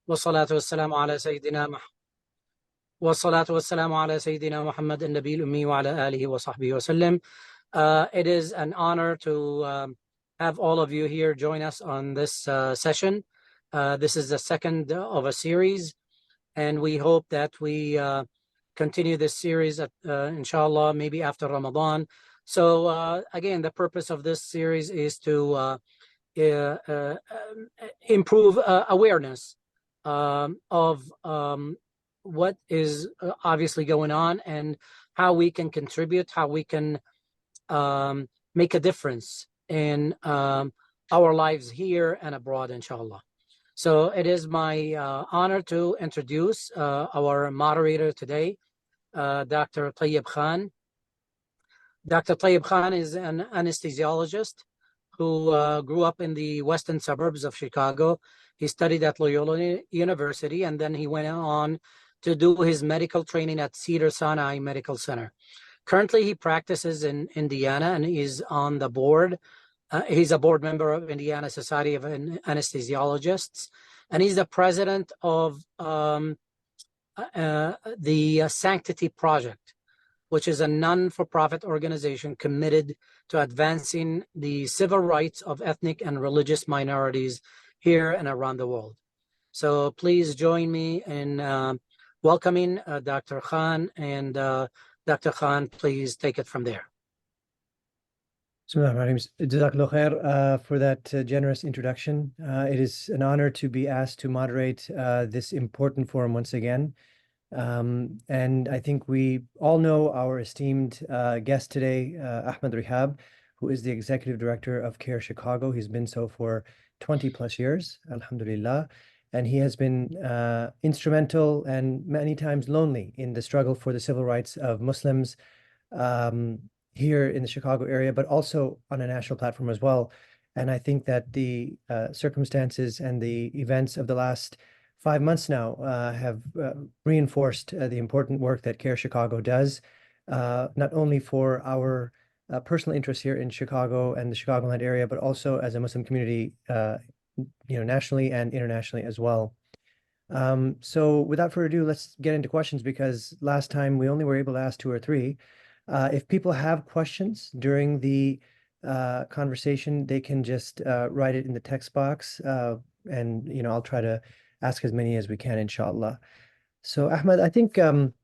والصلاة والسلام على سيدنا مح... والصلاة والسلام على سيدنا محمد النبي الأمي وعلى آله وصحبه وسلم. It is an honor to have all of you here join us on this session. This is the second of a series, and we hope that we continue this series, inshallah, maybe after Ramadan. So again, the purpose of this series is to improve awareness of what is obviously going on and how we can contribute, how we can make a difference in our lives here and abroad, inshallah. So it is my honor to introduce our moderator today, Dr. Tayyib Khan. Dr. Tayyib Khan is an anesthesiologist who grew up in the western suburbs of Chicago. He studied at Loyola University, and then he went on to do his medical training at Cedars-Sinai Medical Center. Currently, he practices in Indiana and is on the board. He's a board member of Indiana Society of Anesthesiologists, and he's the president of the Sanctity Project, which is a non-for-profit organization committed to advancing the civil rights of ethnic and religious minorities here and around the world. So please join me in welcoming Dr. Khan, and Dr. Khan, please take it from there. Jazakallah khair for that generous introduction. It is an honor to be asked to moderate this important forum once again. And I think we all know our esteemed guest today, Ahmad Rehab, who is the Executive Director of CARE Chicago. He's been so for 20 plus years, alhamdulillah. And he has been instrumental and many times lonely in the struggle for the civil rights of Muslims here in the Chicago area, but also on a national platform as well. And I think that the circumstances and the events of the last 5 months now have reinforced the important work that CARE Chicago does, not only for our personal interests here in Chicago and the Chicagoland area, but also as a Muslim community, nationally and internationally as well. So without further ado, let's get into questions, because last time we only were able to ask 2 or 3. If people have questions during the conversation, they can just write it in the text box, and I'll try to ask as many as we can, inshallah. So Ahmad, I think when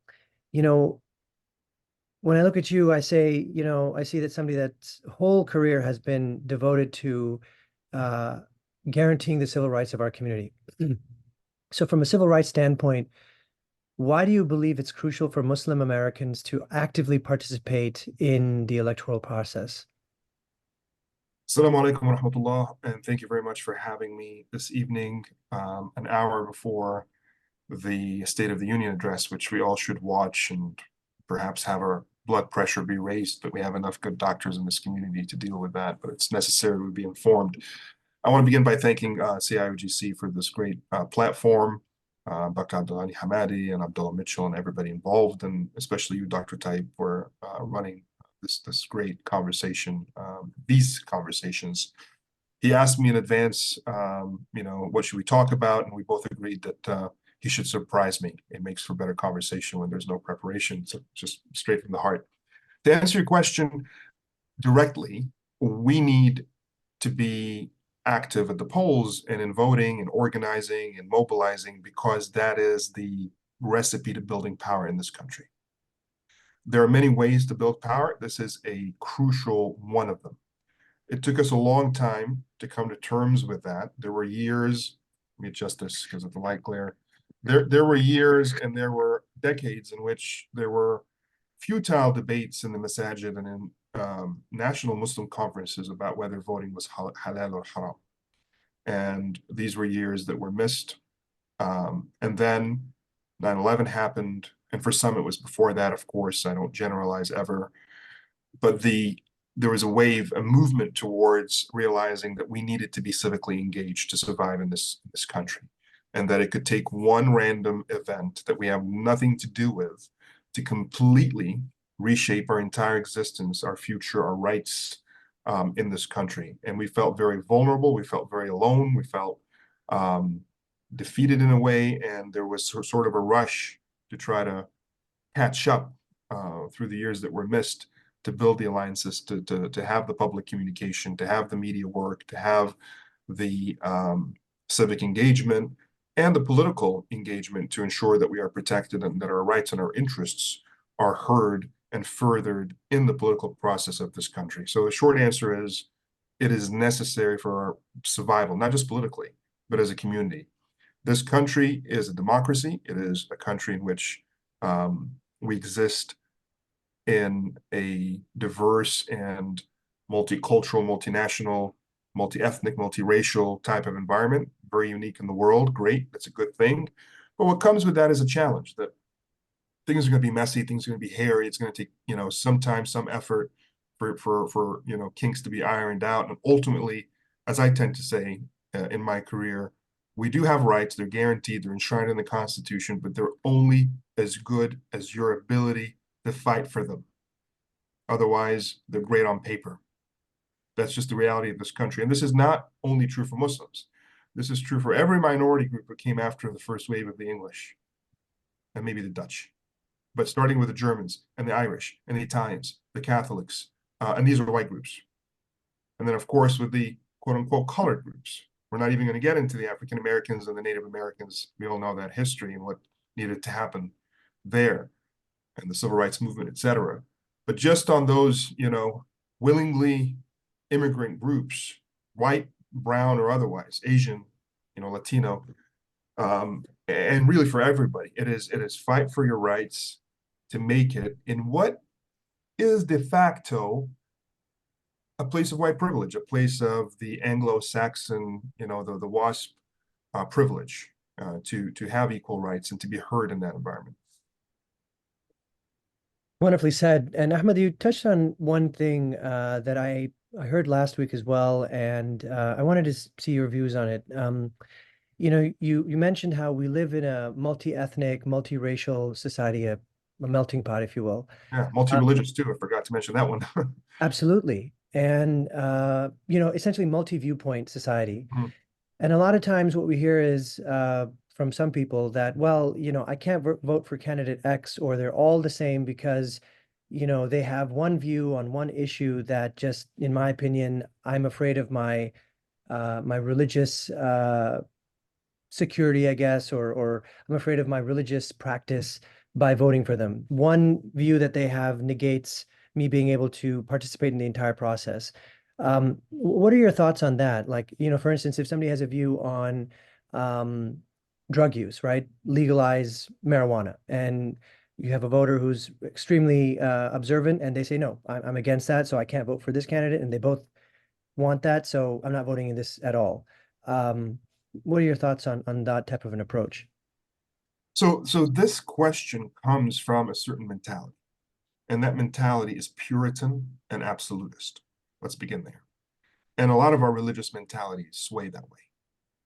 I look at you, I say, I see that somebody that's whole career has been devoted to guaranteeing the civil rights of our community. So from a civil rights standpoint, why do you believe it's crucial for Muslim Americans to actively participate in the electoral process? Assalamu alaikum wa rahmatullah, and thank you very much for having me this evening, an hour before the State of the Union address, which we all should watch and perhaps have our blood pressure be raised, but we have enough good doctors in this community to deal with that, but it's necessary we be informed. I want to begin by thanking CIOGC for this great platform, Dr. Abdullah Hamadi and Abdullah Mitchell and everybody involved, and especially you, Dr. Taib, for running this great conversation, these conversations. He asked me in advance, what should we talk about? And we both agreed that he should surprise me. It makes for better conversation when there's no preparation, so just straight from the heart. To answer your question directly, we need to be active at the polls and in voting and organizing and mobilizing, because that is the recipe to building power in this country. There are many ways to build power. This is a crucial one of them. It took us a long time to come to terms with that. There were years, let me adjust this because of the light glare. There were years and there were decades in which there were futile debates in the masajid and in national Muslim conferences about whether voting was halal or haram. And these were years that were missed. And then 9/11 happened. And for some, it was before that, of course. I don't generalize ever. But there was a movement towards realizing that we needed to be civically engaged to survive in this country. And that it could take one random event that we have nothing to do with to completely reshape our entire existence, our future, our rights in this country. And we felt very vulnerable. We felt very alone. We felt defeated in a way, and there was sort of a rush to try to catch up through the years that were missed, to build the alliances, to have the public communication, to have the media work, to have the civic engagement and the political engagement to ensure that we are protected and that our rights and our interests are heard and furthered in the political process of this country. So the short answer is, it is necessary for our survival, not just politically, but as a community. This country is a democracy. It is a country in which we exist in a diverse and multicultural, multinational, multi-ethnic, multiracial type of environment, very unique in the world. Great, that's a good thing. But what comes with that is a challenge, that things are going to be messy, things are going to be hairy. It's going to take, some time, some effort for kinks to be ironed out. And ultimately, as I tend to say in my career, we do have rights. They're guaranteed, they're enshrined in the Constitution, but they're only as good as your ability to fight for them. Otherwise, they're great on paper. That's just the reality of this country. And this is not only true for Muslims. This is true for every minority group that came after the first wave of the English, and maybe the Dutch. But starting with the Germans and the Irish and the Italians, the Catholics, and these are white groups. And then, of course, with the quote unquote colored groups. We're not even going to get into the African Americans and the Native Americans. We all know that history and what needed to happen there, and the civil rights movement, etc. But just on those, willingly immigrant groups, white, brown, or otherwise, Asian, Latino, and really for everybody, it is fight for your rights to make it in what is de facto a place of white privilege, a place of the Anglo-Saxon, the WASP privilege, to have equal rights and to be heard in that environment. Wonderfully said. And Ahmad, you touched on one thing that I heard last week as well, and I wanted to see your views on it. You mentioned how we live in a multi-ethnic, multiracial society, a melting pot, if you will. Yeah, multi-religious too. I forgot to mention that one. Absolutely. And, essentially multi-viewpoint society. Mhm. And a lot of times what we hear is from some people that, well, I can't vote for candidate X, or they're all the same because, they have one view on one issue that just, in my opinion, I'm afraid of my religious security, I guess, or I'm afraid of my religious practice by voting for them. One view that they have negates me being able to participate in the entire process. What are your thoughts on that? Like, for instance, if somebody has a view on drug use, right? Legalize marijuana, and you have a voter who's extremely observant, and they say, no, I'm against that, so I can't vote for this candidate, and they both want that, so I'm not voting in this at all. What are your thoughts on that type of an approach? So this question comes from a certain mentality, and that mentality is Puritan and absolutist. Let's begin there. And a lot of our religious mentalities sway that way.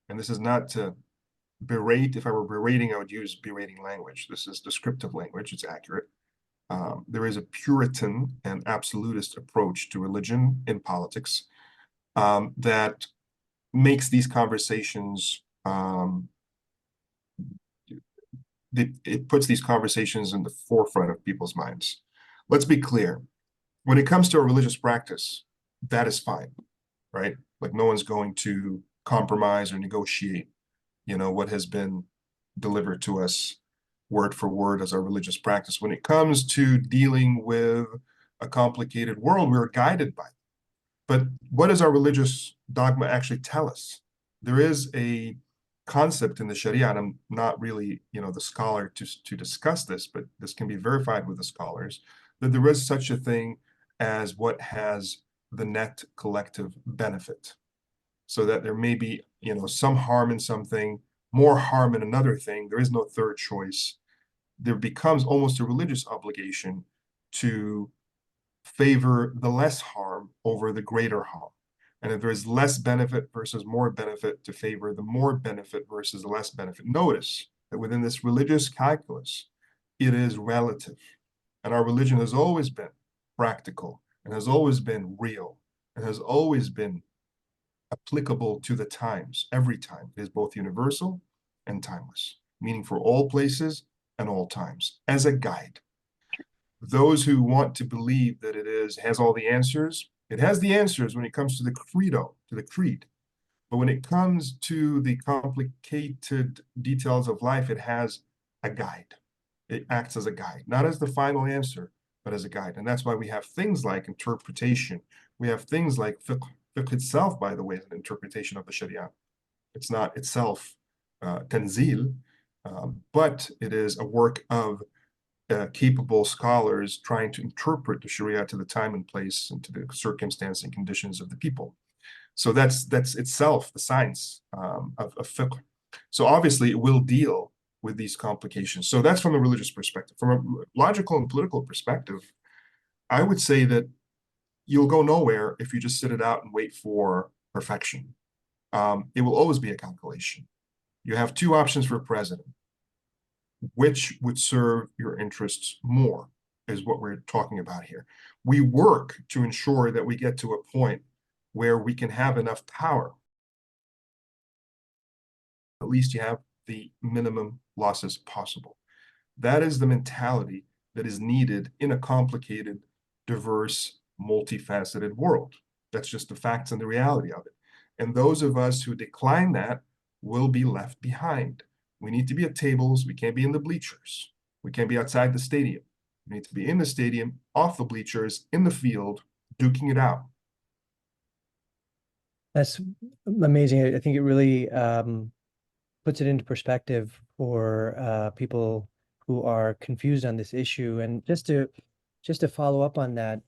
And this is not to berate. If I were berating, I would use berating language. This is descriptive language. It's accurate. There is a Puritan and absolutist approach to religion in politics that makes these conversations, it puts these conversations in the forefront of people's minds. Let's be clear. When it comes to a religious practice, that is fine, right? Like, no one's going to compromise or negotiate, what has been delivered to us word for word as our religious practice. When it comes to dealing with a complicated world, we're guided by it. But what does our religious dogma actually tell us? There is a concept in the Sharia, and I'm not really, the scholar to discuss this, but this can be verified with the scholars, that there is such a thing as what has the net collective benefit. So that there may be, some harm in something, more harm in another thing. There is no third choice. There becomes almost a religious obligation to favor the less harm over the greater harm. And if there's less benefit versus more benefit, to favor the more benefit versus the less benefit. Notice that within this religious calculus, it is relative. And our religion has always been practical, and has always been real, and has always been applicable to the times, every time. It is both universal and timeless, meaning for all places and all times, as a guide. Those who want to believe that has all the answers, it has the answers when it comes to the credo, to the creed. But when it comes to the complicated details of life, it has a guide. It acts as a guide, not as the final answer, but as a guide. And that's why we have things like interpretation. We have things like fiqh. Fiqh itself, by the way, is an interpretation of the Sharia. It's not itself tanzil, but it is a work of capable scholars trying to interpret the Sharia to the time and place and to the circumstance and conditions of the people. So that's itself the science of fiqh. So obviously it will deal with these complications. So that's from a religious perspective. From a logical and political perspective, I would say that you'll go nowhere if you just sit it out and wait for perfection. It will always be a calculation. You have two options for president. Which would serve your interests more is what we're talking about here. We work to ensure that we get to a point where we can have enough power. At least you have the minimum losses possible. That is the mentality that is needed in a complicated, diverse, multifaceted world. That's just the facts and the reality of it. And those of us who decline that will be left behind. We need to be at tables. We can't be in the bleachers. We can't be outside the stadium. We need to be in the stadium, off the bleachers, in the field, duking it out. That's amazing. I think it really puts it into perspective for people who are confused on this issue. And just to follow up on that,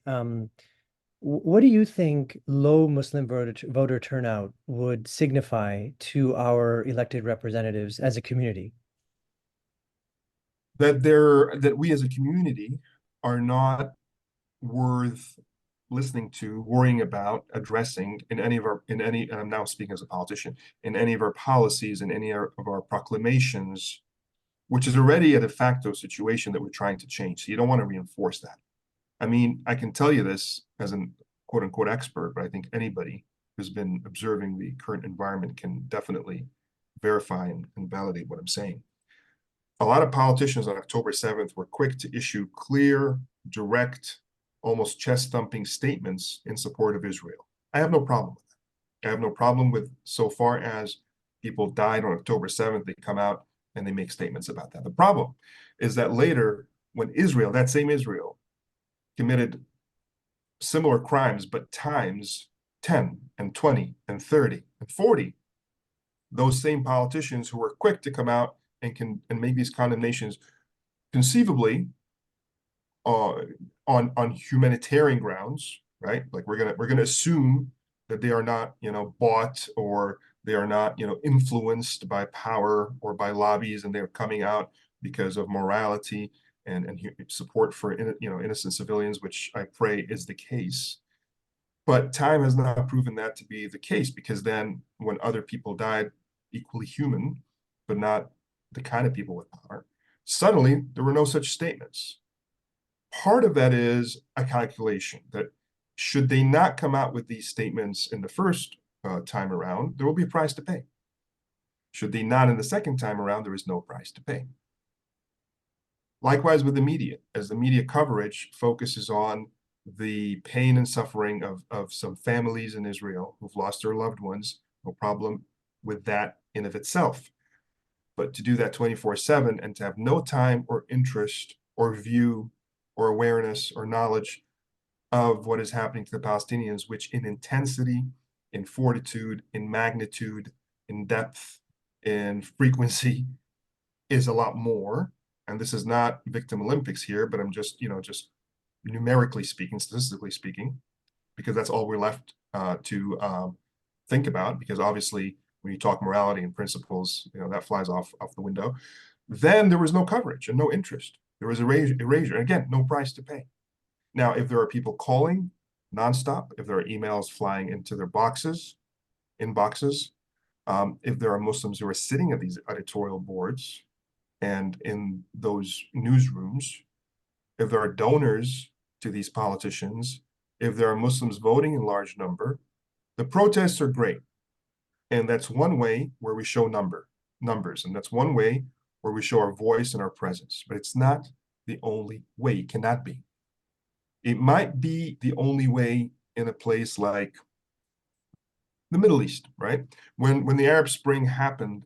what do you think low Muslim voter turnout would signify to our elected representatives as a community? That we as a community are not worth listening to, worrying about, addressing in any, and I'm now speaking as a politician, in any of our policies, in any of our proclamations, which is already a de facto situation that we're trying to change. So you don't want to reinforce that. I mean, I can tell you this as an quote unquote expert, but I think anybody who's been observing the current environment can definitely verify and validate what I'm saying. A lot of politicians on October 7th were quick to issue clear, direct, almost chest-thumping statements in support of Israel. I have no problem with that. I have no problem with, so far as people died on October 7th, they come out and they make statements about that. The problem is that later, when Israel, that same Israel, committed similar crimes, but times 10 and 20 and 30 and 40, those same politicians who were quick to come out and make these condemnations conceivably on humanitarian grounds, right? Like we're gonna assume that they are not, bought, or they are not, influenced by power or by lobbies, and they're coming out because of morality and support for innocent civilians, which I pray is the case. But time has not proven that to be the case, because then when other people died, equally human, but not the kind of people with power, suddenly there were no such statements. Part of that is a calculation that should they not come out with these statements in the first time around, there will be a price to pay. Should they not in the second time around, there is no price to pay. Likewise with the media, as the media coverage focuses on the pain and suffering of some families in Israel who've lost their loved ones, no problem with that in of itself. But to do that 24/7 and to have no time or interest or view or awareness or knowledge of what is happening to the Palestinians, which in intensity, in fortitude, in magnitude, in depth, in frequency is a lot more. And this is not victim Olympics here, but I'm just numerically speaking, statistically speaking, because that's all we're left to think about, because obviously when you talk morality and principles, that flies off the window. Then there was no coverage and no interest. There was erasure. And again, no price to pay. Now, if there are people calling nonstop, if there are emails flying into their inboxes, if there are Muslims who are sitting at these editorial boards and in those newsrooms, if there are donors to these politicians, if there are Muslims voting in large number, the protests are great. And that's one way where we show number. numbers. And that's one way where we show our voice and our presence, but it's not the only way. It cannot be. It might be the only way in a place like the Middle East, right? When the Arab Spring happened,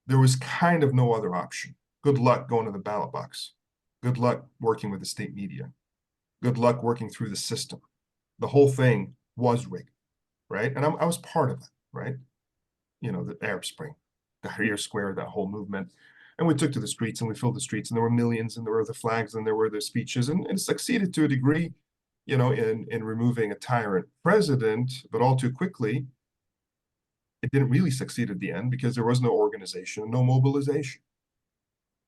there was kind of no other option. Good luck going to the ballot box. Good luck working with the state media. Good luck working through the system. The whole thing was rigged, right? And I was part of it, right? You know, the Arab Spring, the Tahrir Square, that whole movement. And we took to the streets and we filled the streets, and there were millions, and there were the flags, and there were the speeches, and it succeeded to a degree, you know, in removing a tyrant president, but all too quickly, it didn't really succeed at the end because there was no organization, no mobilization.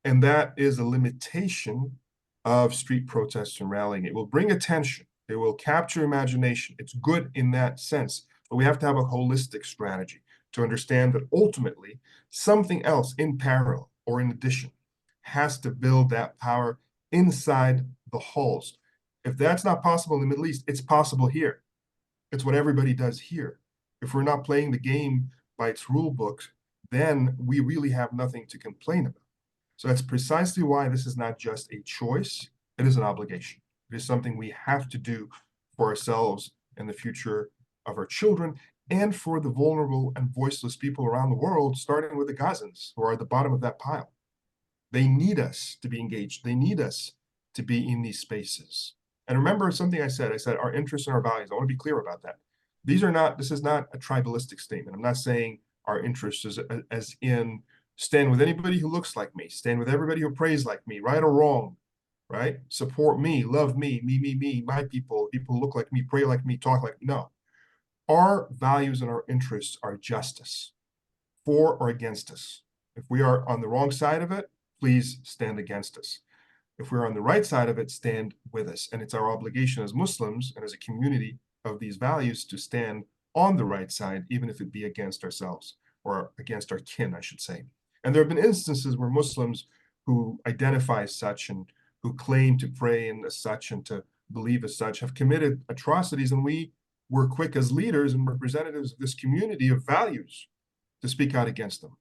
And that is a limitation of street protests and rallying. It will bring attention. It will capture imagination. It's good in that sense, but we have to have a holistic strategy to understand that ultimately something else in parallel or in addition has to build that power inside the halls. If that's not possible in the Middle East, it's possible here. It's what everybody does here. If we're not playing the game by its rule books, then we really have nothing to complain about. So that's precisely why this is not just a choice, it is an obligation. It is something we have to do for ourselves and the future of our children, and for the vulnerable and voiceless people around the world, starting with the Gazans, who are at the bottom of that pile. They need us to be engaged. They need us to be in these spaces. And remember something I said our interests and our values. I want to be clear about that. This is not a tribalistic statement. I'm not saying our interests as in stand with anybody who looks like me, stand with everybody who prays like me, right or wrong, right? Support me, love me, my people who look like me, pray like me, talk like me. No. Our values and our interests are justice, for or against us. If we are on the wrong side of it, please stand against us. If we're on the right side of it, stand with us. And it's our obligation as Muslims and as a community of these values to stand on the right side, even if it be against ourselves or against our kin, I should say. And there have been instances where Muslims who identify as such and who claim to pray and as such and to believe as such have committed atrocities, and we were quick as leaders and representatives of this community of values to speak out against them.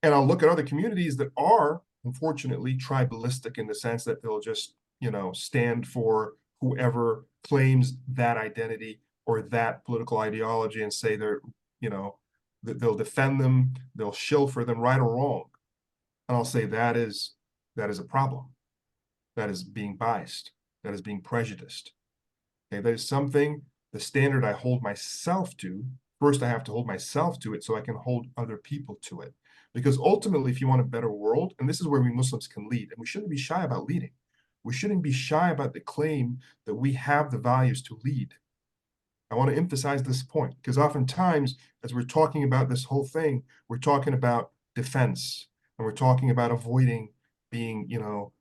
And I'll look at other communities that are, unfortunately, tribalistic in the sense that they'll just, you know, stand for whoever claims that identity or that political ideology and say they're, you know, that they'll defend them, they'll shill for them, right or wrong. And I'll say that is a problem. That is being biased. That is being prejudiced. Okay, that is something, the standard I hold myself to. First, I have to hold myself to it so I can hold other people to it. Because ultimately, if you want a better world, and this is where we Muslims can lead, and we shouldn't be shy about leading. We shouldn't be shy about the claim that we have the values to lead. I want to emphasize this point, because oftentimes, as we're talking about this whole thing, we're talking about defense, and we're talking about avoiding being, you know,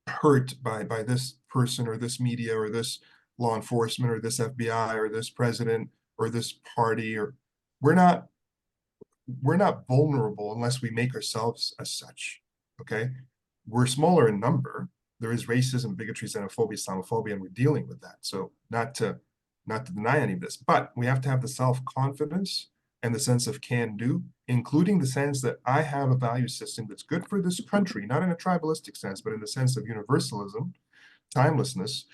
hurt by this person or this media or this law enforcement or this FBI or this president or this party, or we're not vulnerable unless we make ourselves as such. Okay, we're smaller in number. There is racism, bigotry, xenophobia, Islamophobia, and we're dealing with that. So not to deny any of this, but we have to have the self-confidence and the sense of can do, including the sense that I have a value system that's good for this country, not in a tribalistic sense, but in the sense of universalism, timelessness,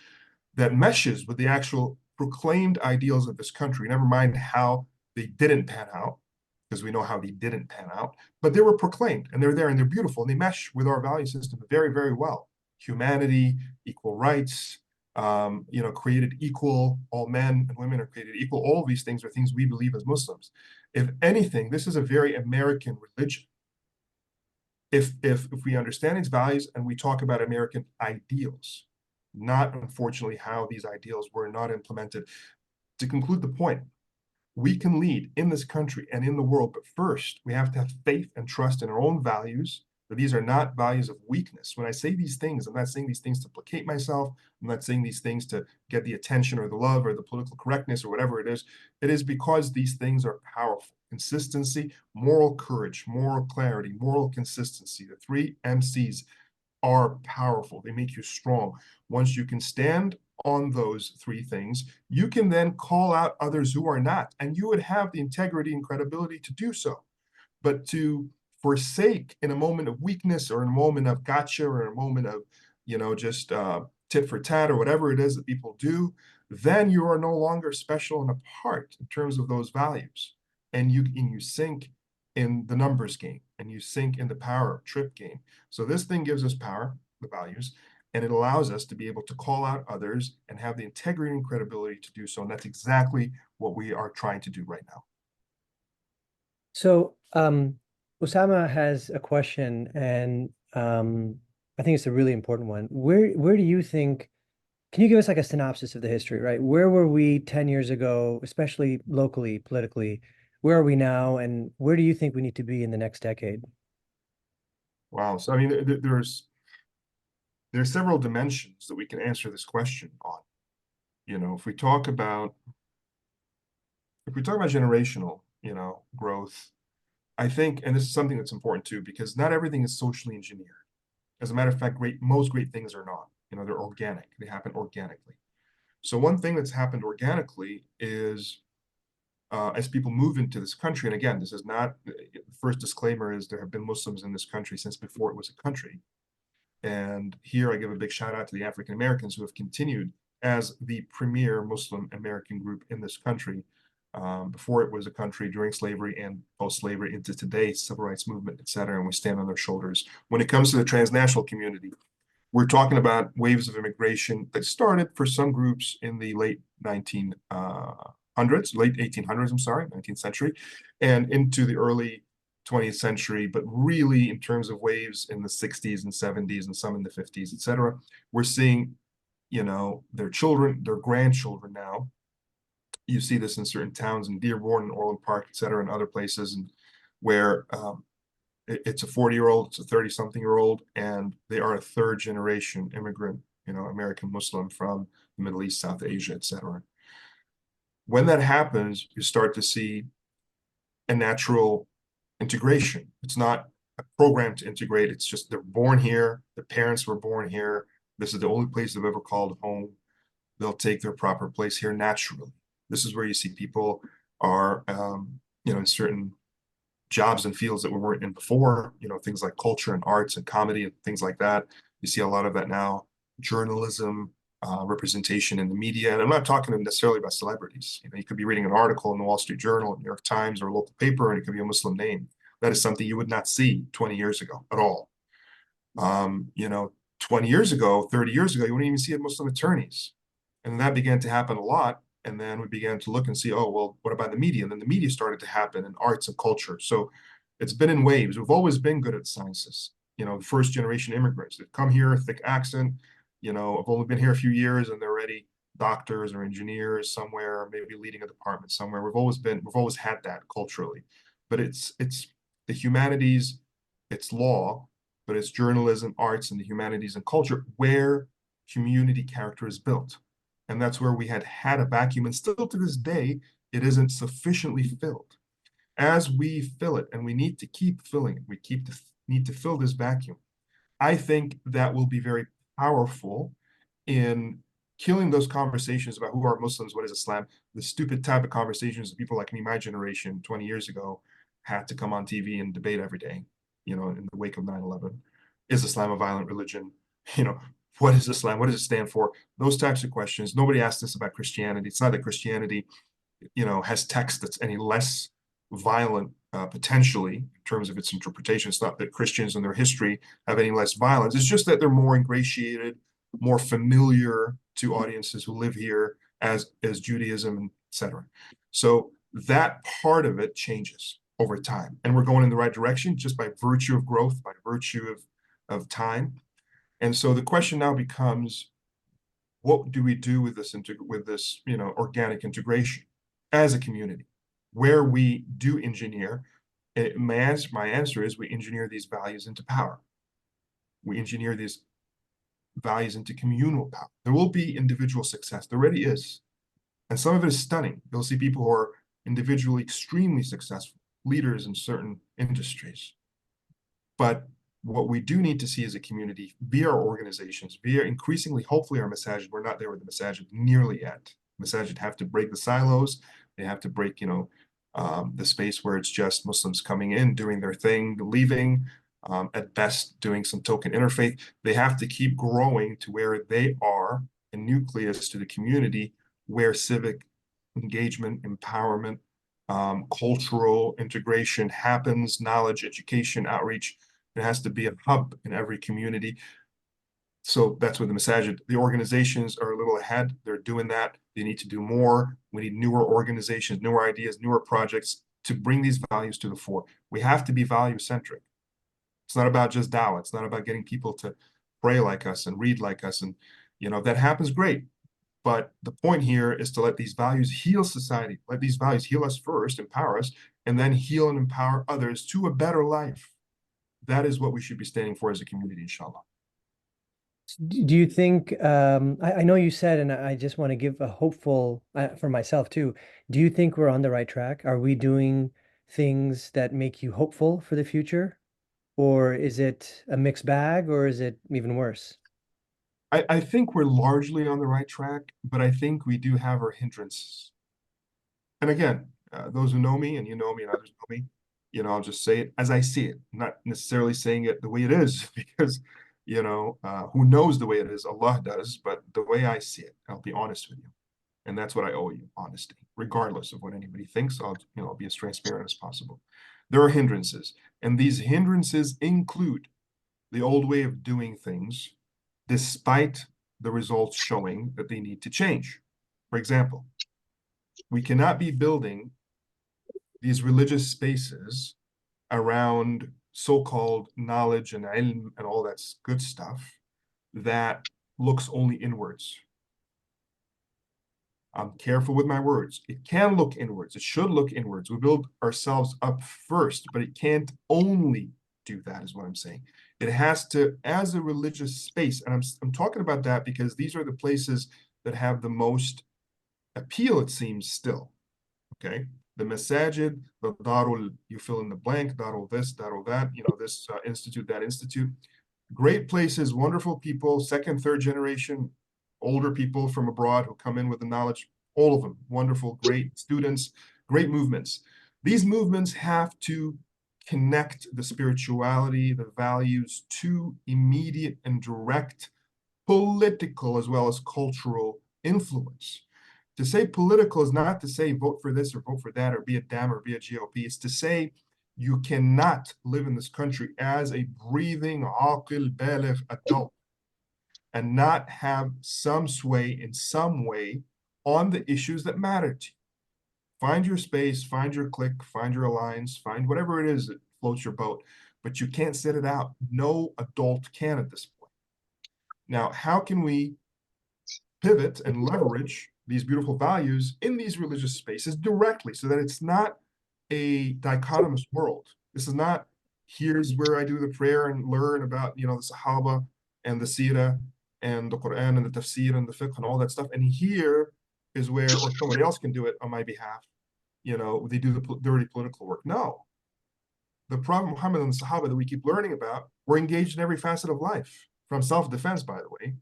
that meshes with the actual proclaimed ideals of this country. Never mind how they didn't pan out, because we know how they didn't pan out, but they were proclaimed and they're there and they're beautiful and they mesh with our value system very, very well. Humanity, equal rights, you know, created equal, all men and women are created equal. All of these things are things we believe as Muslims. If anything, this is a very American religion. If we understand its values and we talk about American ideals, not unfortunately how these ideals were not implemented. To conclude the point, we can lead in this country and in the world, but first we have to have faith and trust in our own values, that these are not values of weakness. When I say these things, I'm not saying these things to placate myself. I'm not saying these things to get the attention or the love or the political correctness or whatever it is. It is because these things are powerful. Consistency, moral courage, moral clarity, moral consistency. The three MCs are powerful. They make you strong. Once you can stand on those three things, you can then call out others who are not, and you would have the integrity and credibility to do so. but to forsake in a moment of weakness or in a moment of gotcha or in a moment of, just tit for tat or whatever it is that people do, then you are no longer special and apart in terms of those values. And you sink in the numbers game, and you sink in the power trip game. So this thing gives us power, the values, and it allows us to be able to call out others and have the integrity and credibility to do so. And that's exactly what we are trying to do right now. So, Osama has a question, and I think it's a really important one. Where do you think, can you give us like a synopsis of the history, right? Where were we 10 years ago, especially locally, politically? Where are we now, and where do you think we need to be in the next decade? Wow. So I mean, there's several dimensions that we can answer this question on. If we talk about generational, growth, I think, and this is something that's important too, because not everything is socially engineered. As a matter of fact, most great things are not. They're organic. They happen organically. So one thing that's happened organically is as people move into this country, and again, this is not, the first disclaimer is there have been Muslims in this country since before it was a country. And here I give a big shout out to the African Americans who have continued as the premier Muslim American group in this country before it was a country, during slavery and post-slavery, into today's civil rights movement, et cetera, and we stand on their shoulders. When it comes to the transnational community, we're talking about waves of immigration that started for some groups in the late 1800s, I'm sorry, 19th century, and into the early 20th century, but really in terms of waves in the 60s and 70s and some in the 50s, et cetera, we're seeing, their children, their grandchildren now. You see this in certain towns in Dearborn and Orland Park, et cetera, and other places, and where it's a 40-year-old, it's a 30-something-year-old, and they are a third generation immigrant, American Muslim from the Middle East, South Asia, et cetera. When that happens, you start to see a natural integration. It's not a program to integrate. It's just they're born here. Their parents were born here. This is the only place they've ever called home. They'll take their proper place here naturally. This is where you see people are, in certain jobs and fields that we weren't in before, things like culture and arts and comedy and things like that. You see a lot of that now. Journalism, representation in the media. And I'm not talking necessarily about celebrities. You could be reading an article in the Wall Street Journal, New York Times, or a local paper, and it could be a Muslim name. That is something you would not see 20 years ago at all. 20 years ago, 30 years ago, you wouldn't even see Muslim attorneys. And that began to happen a lot. And then we began to look and see, oh, well, what about the media? And then the media started to happen in arts and culture. So it's been in waves. We've always been good at sciences. First generation immigrants that come here, thick accent, have only been here a few years and they're already doctors or engineers somewhere, maybe leading a department somewhere. We've always had that culturally. But it's the humanities, it's law, but it's journalism, arts, and the humanities and culture where community character is built. And that's where we had a vacuum, and still to this day, it isn't sufficiently filled. As we fill it, and we need to keep filling it, need to fill this vacuum. I think that will be very powerful in killing those conversations about who are Muslims, what is Islam, the stupid type of conversations that people like me, my generation, 20 years ago, had to come on TV and debate every day, in the wake of 9/11. Is Islam a violent religion? What is Islam? What does it stand for? Those types of questions. Nobody asked this about Christianity. It's not that Christianity, has text that's any less violent potentially in terms of its interpretation. It's not that Christians and their history have any less violence. It's just that they're more ingratiated, more familiar to audiences who live here as Judaism, etc. So that part of it changes over time, and we're going in the right direction just by virtue of growth, by virtue of time. And so the question now becomes, what do we do with this organic integration as a community, where we do engineer? My answer is we engineer these values into power. We engineer these values into communal power. There will be individual success. There already is. And some of it is stunning. You'll see people who are individually extremely successful, leaders in certain industries. But what we do need to see as a community, via our organizations, via increasingly, hopefully our masajid, we're not there with the masajid nearly yet. Masajid have to break the silos. They have to break, the space where it's just Muslims coming in, doing their thing, leaving, at best doing some token interfaith. They have to keep growing to where they are a nucleus to the community where civic engagement, empowerment, cultural integration happens, knowledge, education, outreach. It has to be a hub in every community. So that's what the masajid, the organizations are a little ahead. They're doing that. They need to do more. We need newer organizations, newer ideas, newer projects to bring these values to the fore. We have to be value centric. It's not about just dawah. It's not about getting people to pray like us and read like us. And, that happens great. But the point here is to let these values heal society, let these values heal us first, empower us, and then heal and empower others to a better life. That is what we should be standing for as a community, inshallah. Do you think, I know you said, and I just want to give a hopeful for myself too. Do you think we're on the right track? Are we doing things that make you hopeful for the future? Or is it a mixed bag, or is it even worse? I think we're largely on the right track, but I think we do have our hindrances. And again, those who know me and you know me and others know me, I'll just say it as I see it, not necessarily saying it the way it is, because, who knows the way it is? Allah does, but the way I see it, I'll be honest with you. And that's what I owe you, honesty, regardless of what anybody thinks. I'll be as transparent as possible. There are hindrances, and these hindrances include the old way of doing things, despite the results showing that they need to change. For example, we cannot be building these religious spaces around so-called knowledge and ilm and all that good stuff that looks only inwards. I'm careful with my words. It can look inwards. It should look inwards. We build ourselves up first, but it can't only do that, is what I'm saying. It has to, as a religious space, and I'm talking about that because these are the places that have the most appeal, it seems, still. Okay, the masajid, the darul, you fill in the blank, darul this, darul that, this institute, that institute. Great places, wonderful people, second, third generation, older people from abroad who come in with the knowledge, all of them, wonderful, great students, great movements. These movements have to connect the spirituality, the values to immediate and direct political as well as cultural influence. To say political is not to say vote for this or vote for that or be a Dem or be a GOP. It's to say you cannot live in this country as a breathing, aqil, baligh adult and not have some sway in some way on the issues that matter to you. Find your space, find your clique, find your alliance, find whatever it is that floats your boat, but you can't sit it out. No adult can at this point. Now, how can we pivot and leverage these beautiful values in these religious spaces directly so that it's not a dichotomous world? This is not, here's where I do the prayer and learn about, the Sahaba and the Sirah and the Quran and the Tafsir and the Fiqh and all that stuff. And here is where, or somebody else can do it on my behalf. They do the dirty political work. No. The Prophet Muhammad and the Sahaba that we keep learning about were engaged in every facet of life, from self-defense, by the way,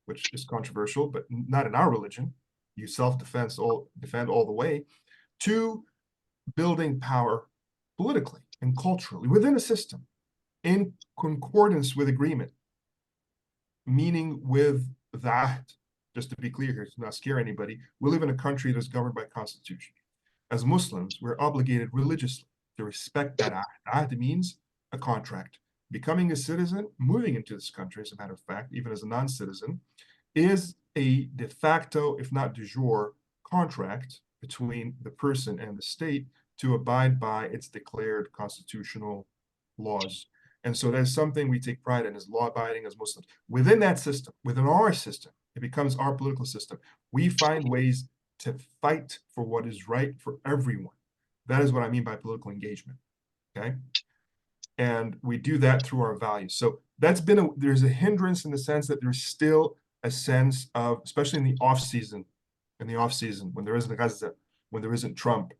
which is controversial, but not in our religion. You self-defense, defend all the way, to building power politically and culturally within a system in concordance with agreement, meaning with the ahd. Just to be clear here, to not scare anybody, we live in a country that's governed by constitution. As Muslims, we're obligated religiously to respect that ahd. Ahd means a contract. Becoming a citizen, moving into this country, as a matter of fact, even as a non-citizen, is a de facto, if not de jure, contract between the person and the state to abide by its declared constitutional laws. And so that's something we take pride in, as law-abiding as Muslims. Within that system, within our system, it becomes our political system. We find ways to fight for what is right for everyone. That is what I mean by political engagement, okay? And we do that through our values. So that's been there's a hindrance in the sense that there's still a sense of, especially in the off season, when there isn't Gaza, when there isn't Trump,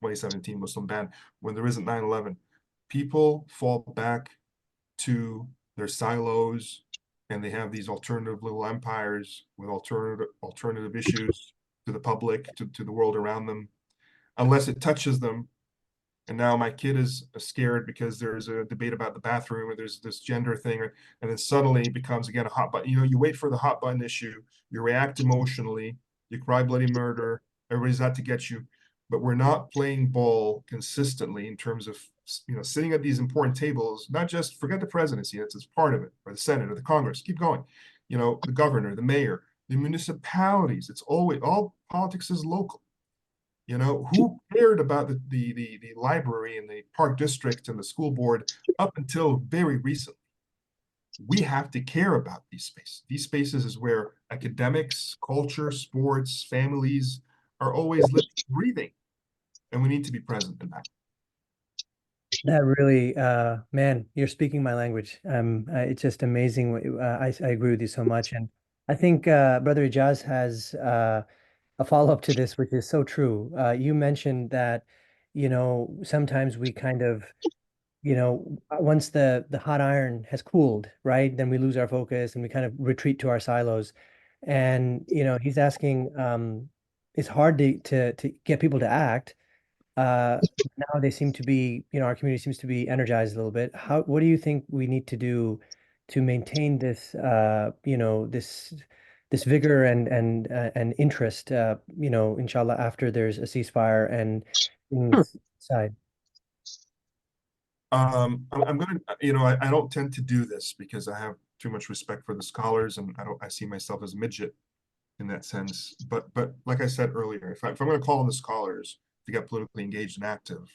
2017 Muslim ban, when there isn't 9/11, people fall back to their silos and they have these alternative little empires with alternative issues to the public, to the world around them. Unless it touches them And now my kid is scared because there's a debate about the bathroom, or there's this gender thing, and then suddenly it becomes again a hot button. You wait for the hot button issue, you react emotionally, you cry bloody murder, everybody's out to get you. But we're not playing ball consistently in terms of sitting at these important tables. Not just forget the presidency, it's part of it, or the Senate or the Congress. Keep going. The governor, the mayor, the municipalities. It's always, all politics is local. Who cared about the library and the park district and the school board up until very recently? We have to care about these spaces. These spaces is where academics, culture, sports, families are always living, breathing, and we need to be present in that. That really, man, you're speaking my language. It's just amazing. I agree with you so much. And I think Brother Ijaz has a follow-up to this, which is so true. You mentioned that, sometimes we kind of, once the hot iron has cooled, right, then we lose our focus and we kind of retreat to our silos. And, he's asking, it's hard to get people to act. Now they seem to be, our community seems to be energized a little bit. What do you think we need to do to maintain this, this vigor and interest, inshallah, after there's a ceasefire and things side? I'm gonna, I don't tend to do this because I have too much respect for the scholars, and I see myself as a midget in that sense. But like I said earlier, if I'm going to call on the scholars to get politically engaged and active,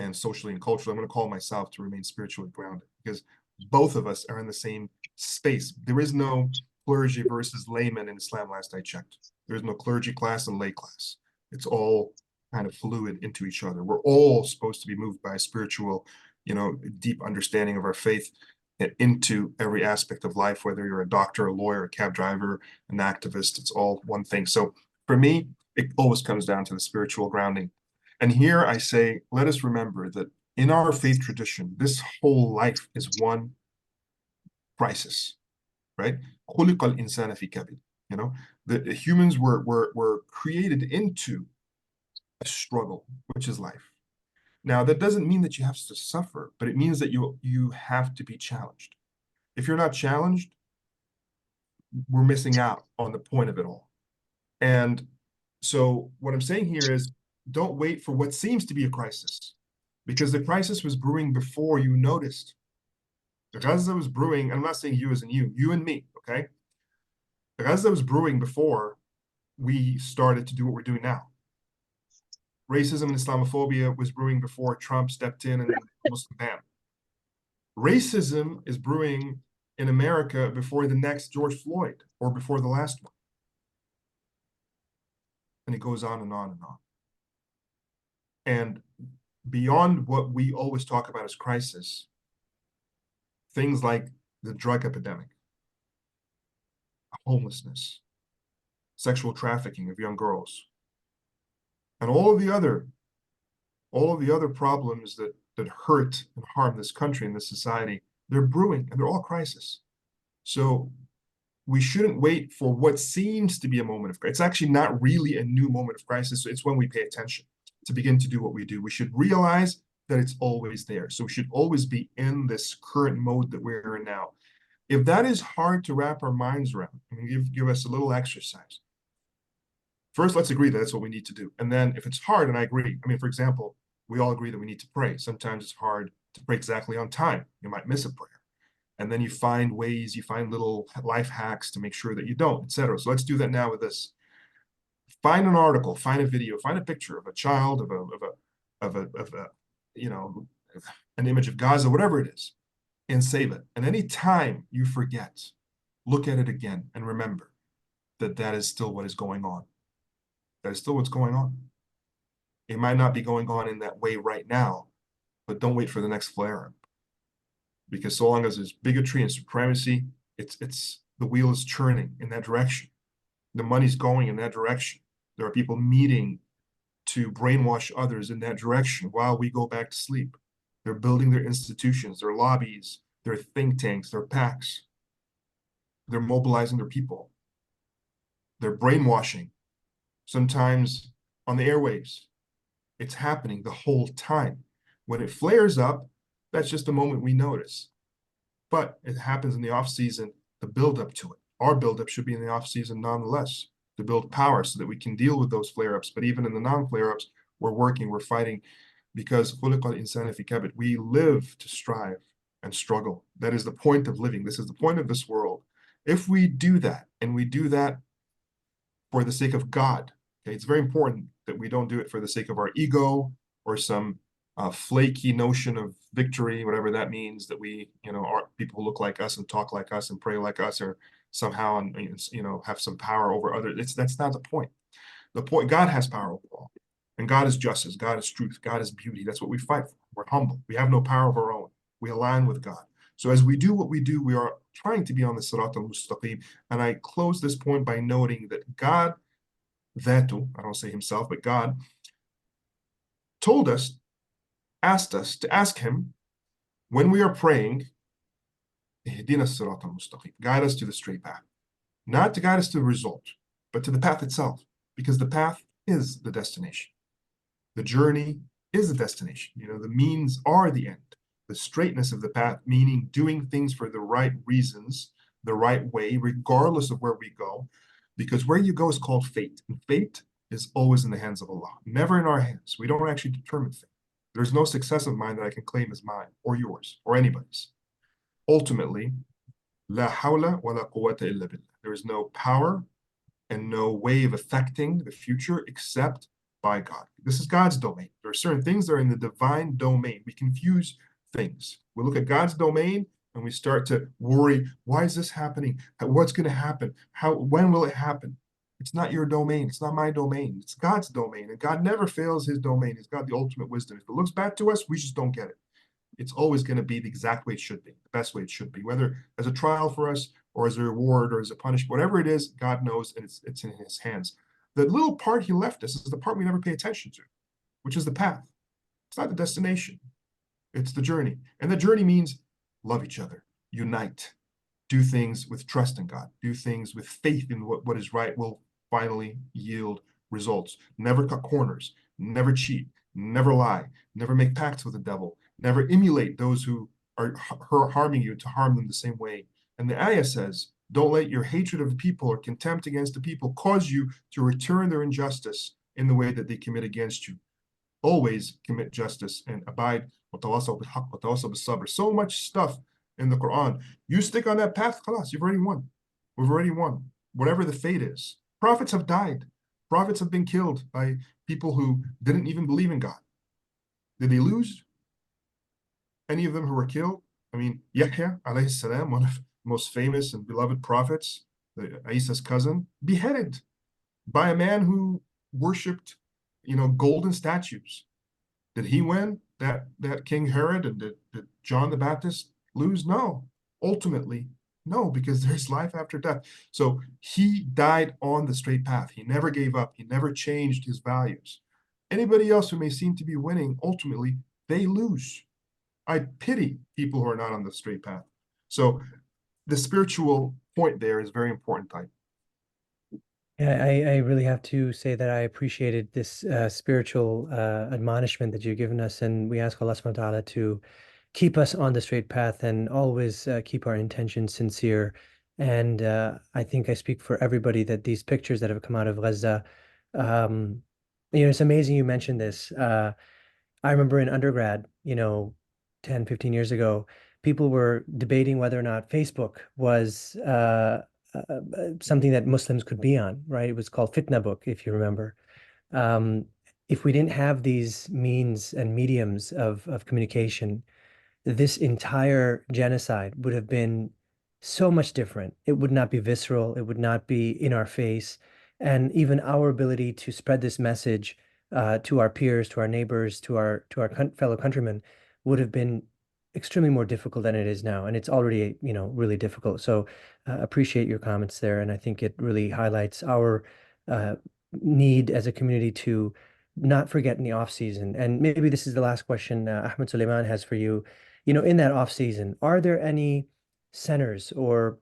and socially and culturally, I'm going to call myself to remain spiritually grounded, because both of us are in the same space. There is no clergy versus layman in Islam. Last I checked, there is no clergy class and lay class. It's all kind of fluid into each other. We're all supposed to be moved by a spiritual, deep understanding of our faith into every aspect of life, whether you're a doctor, a lawyer, a cab driver, an activist. It's all one thing. So for me, it always comes down to the spiritual grounding. And here I say, let us remember that in our faith tradition, this whole life is one crisis, right? The humans were created into a struggle, which is life. Now, that doesn't mean that you have to suffer, but it means that you have to be challenged. If you're not challenged, we're missing out on the point of it all. And so what I'm saying here is, don't wait for what seems to be a crisis, because the crisis was brewing before you noticed. The Gaza was brewing, I'm not saying you as in you and me, okay? The Gaza was brewing before we started to do what we're doing now. Racism and Islamophobia was brewing before Trump stepped in and Muslim ban. Racism is brewing in America before the next George Floyd or before the last one. And it goes on and on and on. And beyond what we always talk about as crisis, things like the drug epidemic, homelessness, sexual trafficking of young girls, and all of the other problems that hurt and harm this country and this society, they're brewing, and they're all crisis. So we shouldn't wait for what seems to be a moment of crisis. It's actually not really a new moment of crisis. It's when we pay attention to begin to do what we do. We should realize that it's always there. So we should always be in this current mode that we're in now. If that is hard to wrap our minds around, I'm going to give us a little exercise. First, let's agree that that's what we need to do. And then if it's hard, and I agree, for example, we all agree that we need to pray. Sometimes it's hard to pray exactly on time. You might miss a prayer. And then you find ways, you find little life hacks to make sure that you don't, etc. So let's do that now with this. Find an article, find a video, find a picture of a child, of a an image of Gaza, whatever it is, and save it. And any time you forget, look at it again and remember that that is still what is going on. That is still what's going on. It might not be going on in that way right now, but don't wait for the next flare-up. Because so long as there's bigotry and supremacy, it's the wheel is churning in that direction. The money's going in that direction. There are people meeting to brainwash others in that direction while we go back to sleep. They're building their institutions, their lobbies, their think tanks, their PACs. They're mobilizing their people. They're brainwashing, sometimes on the airwaves. It's happening the whole time. When it flares up, that's just a moment we notice. But it happens in the off season, the build up to it. Our build up should be in the off season nonetheless, to build power so that we can deal with those flare ups. But even in the non flare ups, we're working, we're fighting, because we live to strive and struggle. That is the point of living. This is the point of this world. If we do that, and we do that for the sake of God, okay, it's very important that we don't do it for the sake of our ego or some flaky notion of victory, whatever that means, that we, are people who look like us and talk like us and pray like us, or somehow, have some power over others. That's not the point. The point, God has power over all. And God is justice, God is truth, God is beauty. That's what we fight for. We're humble. We have no power of our own. We align with God. So as we do what we do, we are trying to be on the Sirat al-Mustaqim. And I close this point by noting that God, Dhatu, I don't say himself, but God, told us, asked us to ask him when we are praying, Ihdina Sirat al-Mustaqim, guide us to the straight path. Not to guide us to the result, but to the path itself, because the path is the destination. The journey is the destination. The means are the end. The straightness of the path, meaning doing things for the right reasons, the right way, regardless of where we go, because where you go is called fate. And fate is always in the hands of Allah, never in our hands. We don't actually determine fate. There's no success of mine that I can claim as mine or yours or anybody's. Ultimately, la hawla wa la quwwata illa billah. There is no power and no way of affecting the future except by God. This is God's domain. There are certain things that are in the divine domain. We confuse things. We look at God's domain and we start to worry, why is this happening? What's going to happen? When will it happen? It's not your domain. It's not my domain. It's God's domain. And God never fails his domain. He's got the ultimate wisdom. If it looks bad to us, we just don't get it. It's always going to be the exact way it should be, the best way it should be, whether as a trial for us or as a reward or as a punishment, whatever it is, God knows, and it's in his hands. The little part he left us is the part we never pay attention to, which is the path. It's not the destination. It's the journey. And the journey means love each other, unite, do things with trust in God, do things with faith in what is right will finally yield results. Never cut corners, never cheat, never lie, never make pacts with the devil, never emulate those who are harming you to harm them the same way. And the ayah says, don't let your hatred of the people or contempt against the people cause you to return their injustice in the way that they commit against you. Always commit justice and abide. So much stuff in the Quran. You stick on that path, khalas, you've already won. We've already won. Whatever the fate is. Prophets have died. Prophets have been killed by people who didn't even believe in God. Did they lose? Any of them who were killed? I mean, Yahya, alayhi salam, one of the most famous and beloved prophets, Isa's cousin, beheaded by a man who worshipped, golden statues. Did he win? That King Herod, and did John the Baptist lose? No. Ultimately, no, because there's life after death. So he died on the straight path. He never gave up. He never changed his values. Anybody else who may seem to be winning, ultimately, they lose. I pity people who are not on the straight path. So the spiritual point there is very important, type. Yeah, I really have to say that I appreciated this spiritual admonishment that you've given us, and we ask Allah subhanahu wa ta'ala to keep us on the straight path and always keep our intentions sincere. And I think I speak for everybody that these pictures that have come out of Gaza, it's amazing you mentioned this. I remember in undergrad, 10, 15 years ago, people were debating whether or not Facebook was something that Muslims could be on, right? It was called Fitna Book, if you remember. Um, if we didn't have these means and mediums of communication, this entire genocide would have been so much different. It would not be visceral. It would not be in our face. And even our ability to spread this message to our peers, to our neighbors, to our fellow countrymen would have been extremely more difficult than it is now. And it's already, really difficult. So appreciate your comments there. And I think it really highlights our uh, need as a community to not forget in the off season. And maybe this is the last question Ahmed Suleiman has for you. In that off season, are there any centers or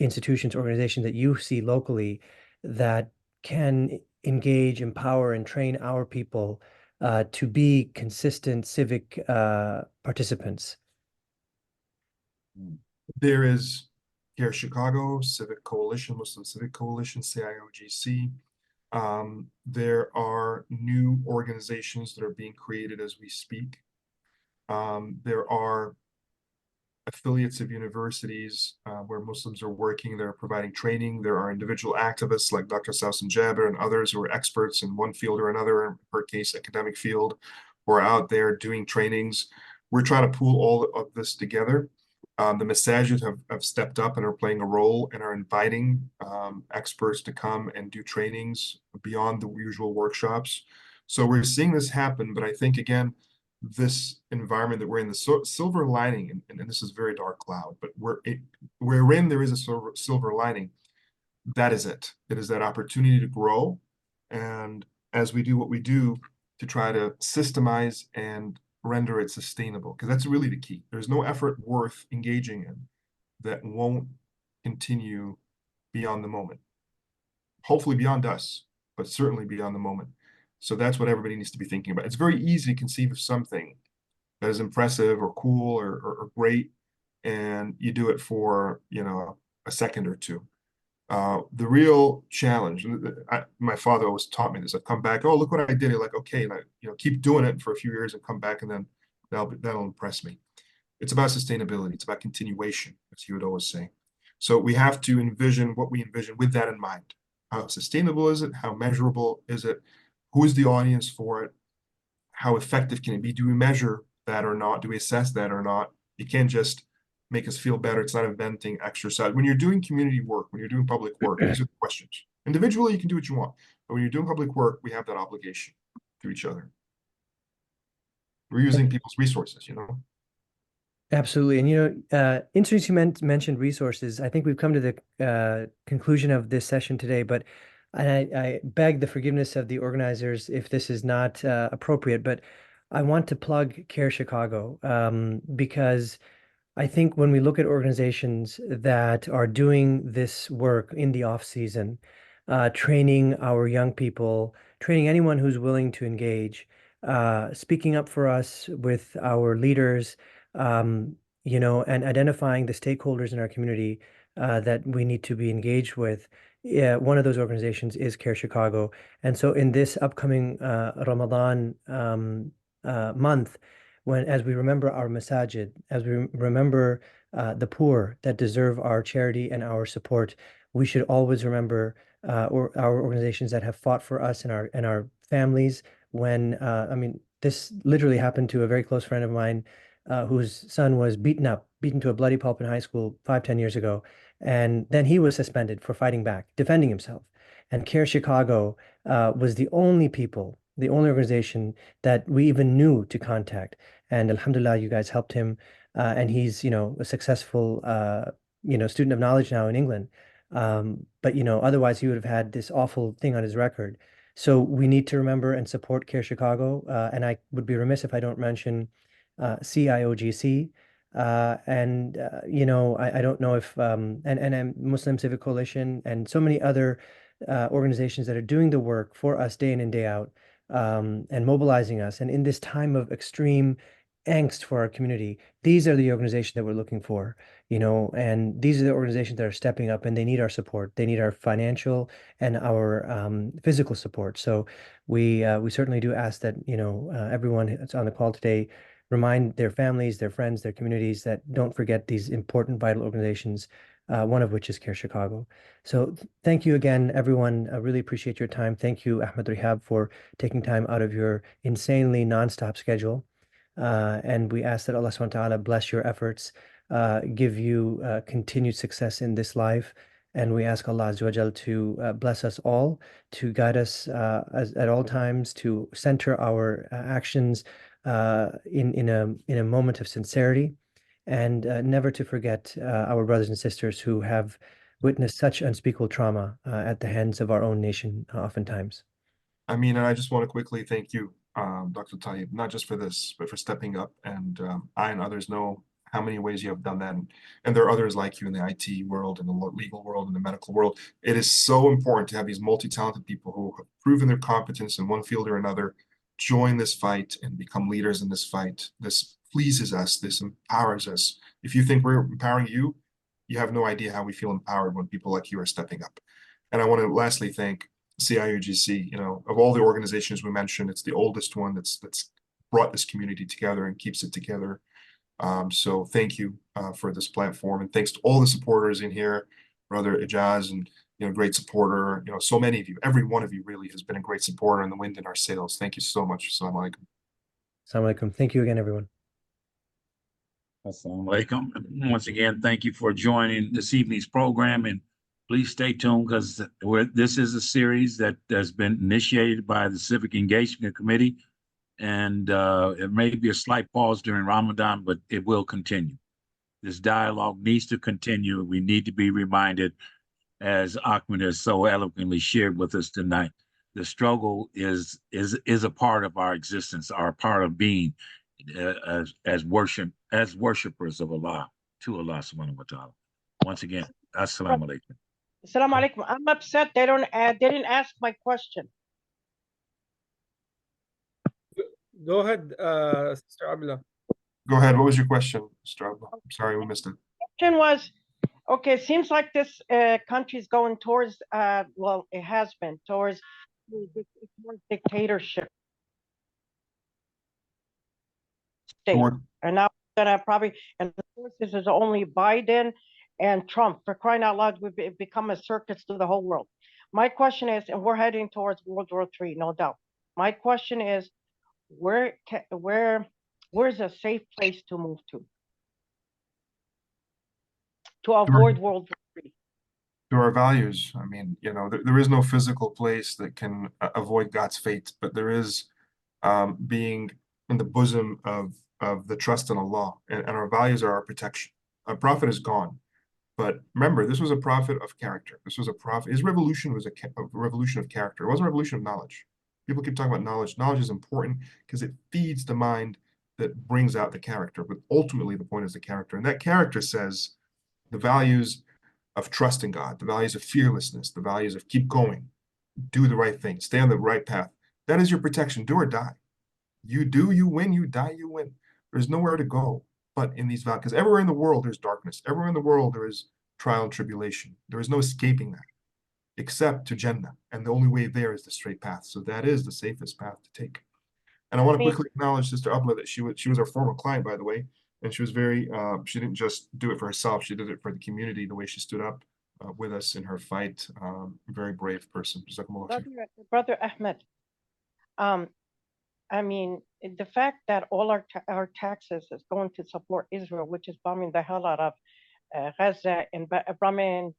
institutions, organizations that you see locally that can engage, empower, and train our people to be consistent civic participants? There is here Chicago Civic Coalition, Muslim Civic Coalition, CIOGC. There are new organizations that are being created as we speak. There are affiliates of universities where Muslims are working, they're providing training. There are individual activists like Dr. Sausan Jabir and others who are experts in one field or another, in her case, academic field, who are out there doing trainings. We're trying to pool all of this together. The masajid have stepped up and are playing a role and are inviting experts to come and do trainings beyond the usual workshops. So we're seeing this happen, but I think, again, this environment that we're in, the silver lining, and this is very dark cloud, but we're in, there is a silver lining. That is it. It is that opportunity to grow. And as we do what we do, to try to systemize and render it sustainable, because that's really the key. There's no effort worth engaging in that won't continue beyond the moment. Hopefully beyond us, but certainly beyond the moment. So that's what everybody needs to be thinking about. It's very easy to conceive of something that is impressive or cool or great, and you do it for, a second or two. The real challenge, my father always taught me this. I'd come back, oh, look what I did. Like, okay, like, keep doing it for a few years and come back, and then that'll impress me. It's about sustainability. It's about continuation, as he would always say. So we have to envision what we envision with that in mind. How sustainable is it? How measurable is it? Who is the audience for it? How effective can it be? Do we measure that or not? Do we assess that or not? You can't just make us feel better. It's not a venting exercise. When you're doing community work, when you're doing public work, these are the questions. Individually, you can do what you want. But when you're doing public work, we have that obligation to each other. We're using people's resources, Absolutely. And interesting you mentioned resources. I think we've come to the conclusion of this session today, but I beg the forgiveness of the organizers if this is not appropriate, but I want to plug Care Chicago because I think when we look at organizations that are doing this work in the off season, training our young people, training anyone who's willing to engage, speaking up for us with our leaders, and identifying the stakeholders in our community that we need to be engaged with. Yeah, one of those organizations is Care Chicago. And so in this upcoming Ramadan month, as we remember our masajid, as we remember the poor that deserve our charity and our support, we should always remember our organizations that have fought for us and our families. When I mean, this literally happened to a very close friend of mine, whose son was beaten to a bloody pulp in high school 5, 10 years ago, and then he was suspended for fighting back, defending himself. And Care Chicago was the only organization that we even knew to contact. And alhamdulillah, you guys helped him. And he's, a successful, student of knowledge now in England. But, otherwise he would have had this awful thing on his record. So we need to remember and support Care Chicago. And I would be remiss if I don't mention CIOGC. I don't know if, and Muslim Civic Coalition and so many other organizations that are doing the work for us day in and day out, and mobilizing us. And in this time of extreme angst for our community, these are the organizations that we're looking for, and these are the organizations that are stepping up, and they need our support. They need our financial and our physical support. So we certainly do ask that, everyone that's on the call today remind their families, their friends, their communities that don't forget these important, vital organizations, one of which is Care Chicago. So thank you again, everyone. I really appreciate your time. Thank you, Ahmad Rehab, for taking time out of your insanely nonstop schedule. And we ask that Allah subhanahu wa ta'ala bless your efforts, give you continued success in this life. And we ask Allah Azza wa Jal to bless us all, to guide us at all times, to center our actions in a moment of sincerity, and never to forget our brothers and sisters who have witnessed such unspeakable trauma at the hands of our own nation, oftentimes. And I just want to quickly thank you, Dr. Tayyib, not just for this, but for stepping up. And I and others know how many ways you have done that. And there are others like you in the IT world, in the legal world, in the medical world. It is so important to have these multi-talented people who have proven their competence in one field or another join this fight and become leaders in this fight. This pleases us. This empowers us. If you think we're empowering you, you have no idea how we feel empowered when people like you are stepping up. And I want to lastly thank CIUGC. You know, of all the organizations we mentioned, it's the oldest one that's brought this community together and keeps it together. So thank you for this platform, and thanks to all the supporters in here, Brother Ijaz, and great supporter. So many of you, every one of you really has been a great supporter in the wind in our sails. Thank you so much. Assalamu alaikum. Assalamu alaikum. Thank you again, everyone. Assalamu alaikum. Once again, thank you for joining this evening's program, and please stay tuned because this is a series that has been initiated by the Civic Engagement Committee, and it may be a slight pause during Ramadan, but it will continue. This dialogue needs to continue. We need to be reminded, as Ahmad has so eloquently shared with us tonight, the struggle is a part of our existence, our part of being as worshipers of Allah, to Allah subhanahu wa ta'ala. Once again, assalamu alaikum. Assalamu alaikum. I'm upset they didn't ask my question. Go ahead, Sister Abdullah. Go ahead. What was your question, Mr. Abdullah? I'm sorry, we missed it. Question was, okay, it seems like this country is going towards, well, it has been towards dictatorship state. And now we're gonna probably, and the sources is only Biden and Trump. For crying out loud, we've become a circus to the whole world. My question is, and we're heading towards World War III, no doubt. My question is, where's a safe place to move to avoid World War III? To our values. I mean, there is no physical place that can avoid God's fate, but there is being in the bosom of the trust in Allah, and our values are our protection. A prophet is gone, but remember, this was a prophet of character. This was a prophet. His revolution was a revolution of character. It wasn't a revolution of knowledge. People keep talking about knowledge. Knowledge is important because it feeds the mind that brings out the character, but ultimately the point is the character, and that character says the values of trust in God, the values of fearlessness, the values of keep going, do the right thing, stay on the right path. That is your protection, do or die. You do, you win, you die, you win. There's nowhere to go but in these values, because everywhere in the world there's darkness. Everywhere in the world there is trial and tribulation. There is no escaping that, except to Jannah, and the only way there is the straight path. So that is the safest path to take. And I want to quickly acknowledge Sister Abla that she was our former client, by the way, and she was very, she didn't just do it for herself, she did it for the community, the way she stood up with us in her fight. Very brave person. Brother Ahmed, I mean, the fact that all our taxes is going to support Israel, which is bombing the hell out of Gaza and bombing,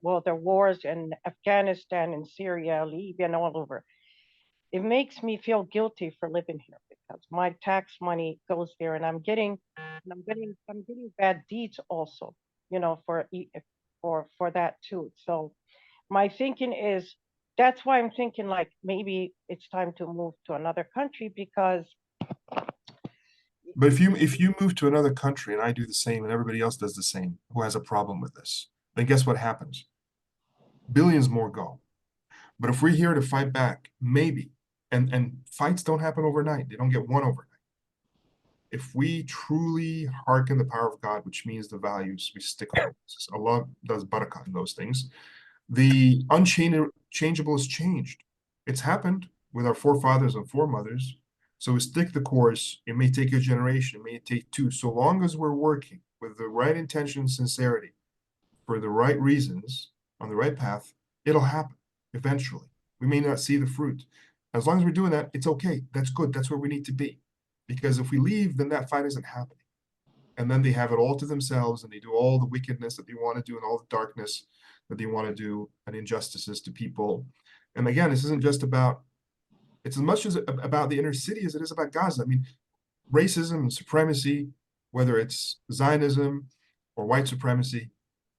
well, the wars in Afghanistan and Syria, Libya, and all over. It makes me feel guilty for living here because my tax money goes there, and I'm getting bad deeds also, for that too. So my thinking is, that's why I'm thinking like maybe it's time to move to another country because. But if you move to another country and I do the same and everybody else does the same who has a problem with this, then guess what happens? Billions more go. But if we're here to fight back, maybe, and fights don't happen overnight. They don't get won overnight. If we truly hearken the power of God, which means the values we stick on, Allah does barakah in those things. The unchangeable is changed. It's happened with our forefathers and foremothers. So we stick the course. It may take a generation, it may take two. So long as we're working with the right intention, sincerity, for the right reasons, on the right path, it'll happen eventually. We may not see the fruit. As long as we're doing that, it's okay. That's good. That's where we need to be. Because if we leave, then that fight isn't happening. And then they have it all to themselves, and they do all the wickedness that they want to do and all the darkness that they want to do and injustices to people. And again, this isn't just about, it's as much as about the inner city as it is about Gaza. I mean, racism and supremacy, whether it's Zionism or white supremacy,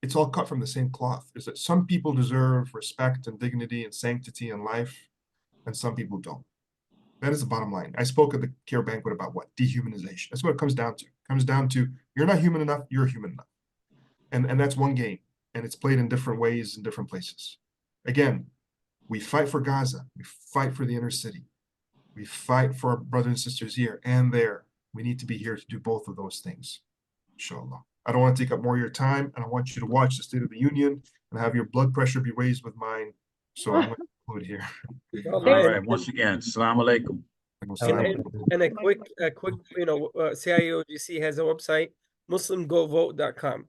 it's all cut from the same cloth. Is that some people deserve respect and dignity and sanctity in life, and some people don't. That is the bottom line. I spoke at the Care Banquet about what? Dehumanization. That's what it comes down to. It comes down to, you're not human enough, you're human enough. And that's one game. And it's played in different ways in different places. Again, we fight for Gaza. We fight for the inner city. We fight for our brothers and sisters here and there. We need to be here to do both of those things, inshallah. I don't want to take up more of your time, and I want you to watch the State of the Union and have your blood pressure be raised with mine. So I'm going to conclude here. All right, once again, Assalamu alaikum. And a quick, CIOGC has a website, muslimgovote.com.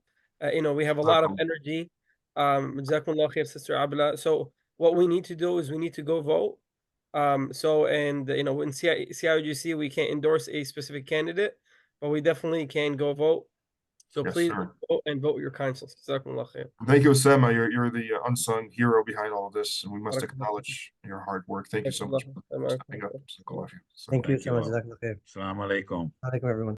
We have a lot of energy. Jazakumullah khair, Sister Abla. So what we need to do is we need to go vote. In CIOGC, we can't endorse a specific candidate, but we definitely can go vote. So Yes, please sir. vote and vote your conscience. Jazakumullah khair. Thank you, Osama. You're the unsung hero behind all of this, and we must Barakallah. acknowledge your hard work. Thank you so much. Barakallah. Stepping up. Thank you Thank so much. you all. Jazakallah khair. Assalamu alaikum. Alaikum, everyone.